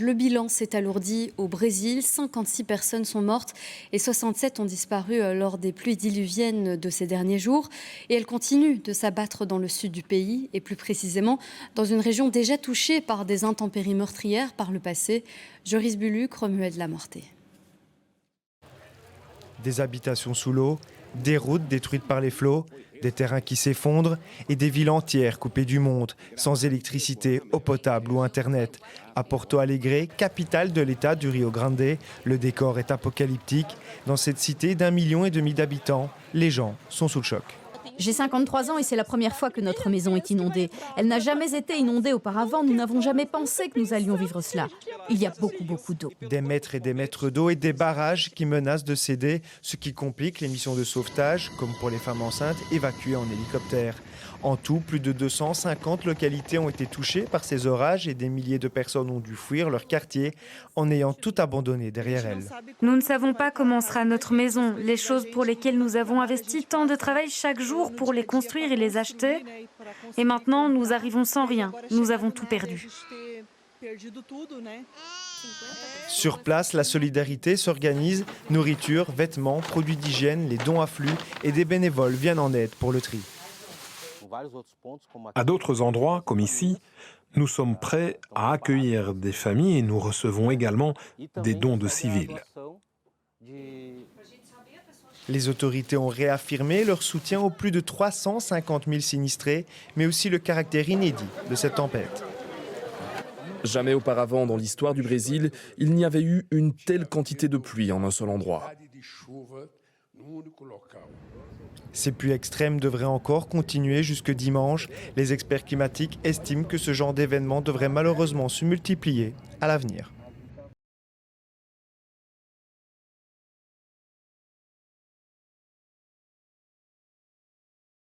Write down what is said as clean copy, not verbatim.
Le bilan s'est alourdi au Brésil. 56 personnes sont mortes et 67 ont disparu lors des pluies diluviennes de ces derniers jours. Et elles continuent de s'abattre dans le sud du pays et plus précisément dans une région déjà touchée par des intempéries meurtrières par le passé. Joris Buluc, Romuald Lamorté. Des habitations sous l'eau, des routes détruites par les flots, des terrains qui s'effondrent et des villes entières coupées du monde, sans électricité, eau potable ou internet. À Porto Alegre, capitale de l'État du Rio Grande, le décor est apocalyptique. Dans cette cité d'1,5 million d'habitants, les gens sont sous le choc. J'ai 53 ans et c'est la première fois que notre maison est inondée. Elle n'a jamais été inondée auparavant, nous n'avons jamais pensé que nous allions vivre cela. Il y a beaucoup d'eau. Des mètres et des mètres d'eau et des barrages qui menacent de céder, ce qui complique les missions de sauvetage, comme pour les femmes enceintes évacuées en hélicoptère. En tout, plus de 250 localités ont été touchées par ces orages et des milliers de personnes ont dû fuir leur quartier en ayant tout abandonné derrière elles. Nous ne savons pas comment sera notre maison. Les choses pour lesquelles nous avons investi tant de travail chaque jour pour les construire et les acheter. Et maintenant, nous arrivons sans rien. Nous avons tout perdu. Sur place, la solidarité s'organise. Nourriture, vêtements, produits d'hygiène, les dons affluent et des bénévoles viennent en aide pour le tri. À d'autres endroits, comme ici, nous sommes prêts à accueillir des familles et nous recevons également des dons de civils. Les autorités ont réaffirmé leur soutien aux plus de 350 000 sinistrés, mais aussi le caractère inédit de cette tempête. Jamais auparavant dans l'histoire du Brésil, il n'y avait eu une telle quantité de pluie en un seul endroit. Ces pluies extrêmes devraient encore continuer jusque dimanche. Les experts climatiques estiment que ce genre d'événement devrait malheureusement se multiplier à l'avenir.